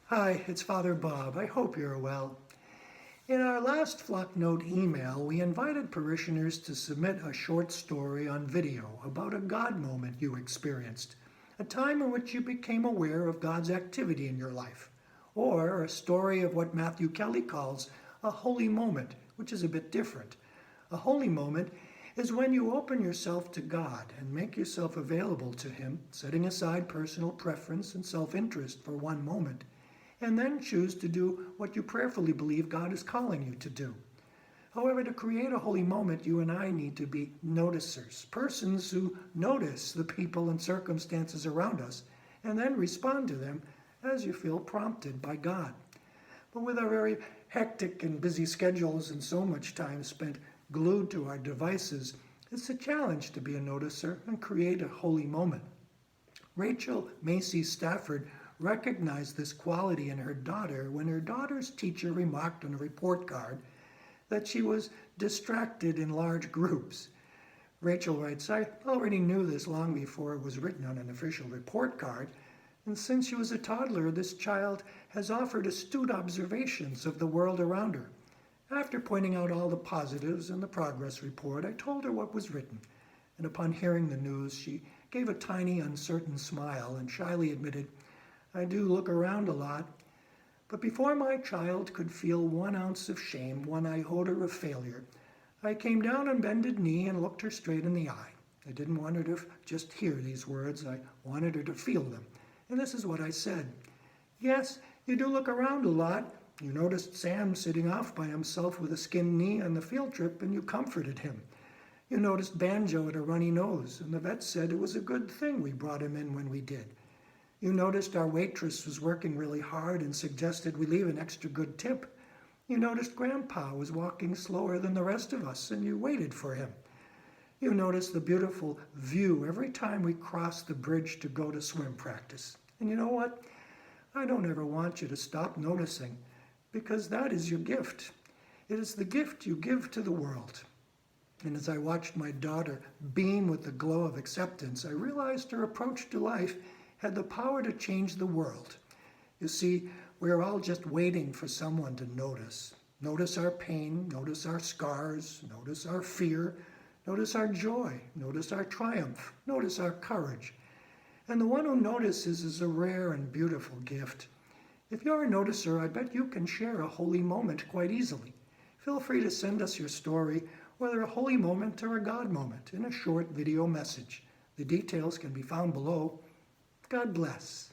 Hi, it's Father Bob. I hope you're well. In our last Flock Note email, we invited parishioners to submit a short story on video about a God moment you experienced, a time in which you became aware of God's activity in your life, or a story of what Matthew Kelly calls a holy moment, which is a bit different. A holy moment is when you open yourself to God and make yourself available to Him, setting aside personal preference and self-interest for one moment, and then choose to do what you prayerfully believe God is calling you to do. However, to create a holy moment, you and I need to be noticers, persons who notice the people and circumstances around us and then respond to them as you feel prompted by God. But with our very hectic and busy schedules and so much time spent glued to our devices, it's a challenge to be a noticer and create a holy moment. Rachel Macy Stafford recognized this quality in her daughter when her daughter's teacher remarked on a report card that she was distracted in large groups. Rachel writes, "I already knew this long before it was written on an official report card, and since she was a toddler, this child has offered astute observations of the world around her. After pointing out all the positives in the progress report, I told her what was written, and upon hearing the news, she gave a tiny, uncertain smile and shyly admitted, 'I do look around a lot.' But before my child could feel 1 ounce of shame, 1 iota of failure, I came down on bended knee and looked her straight in the eye. I didn't want her to just hear these words. I wanted her to feel them. And this is what I said. Yes, you do look around a lot. You noticed Sam sitting off by himself with a skinned knee on the field trip, and you comforted him. You noticed Banjo had a runny nose, and the vet said it was a good thing we brought him in when we did. You noticed our waitress was working really hard and suggested we leave an extra good tip. You noticed Grandpa was walking slower than the rest of us, and you waited for him. You noticed the beautiful view every time we crossed the bridge to go to swim practice. And you know what? I don't ever want you to stop noticing, because that is your gift. It is the gift you give to the world." And as I watched my daughter beam with the glow of acceptance, I realized her approach to life had the power to change the world. You see, we're all just waiting for someone to notice. Notice our pain, notice our scars, notice our fear, notice our joy, notice our triumph, notice our courage. And the one who notices is a rare and beautiful gift. If you're a noticer, I bet you can share a holy moment quite easily. Feel free to send us your story, whether a holy moment or a God moment, in a short video message. The details can be found below. God bless.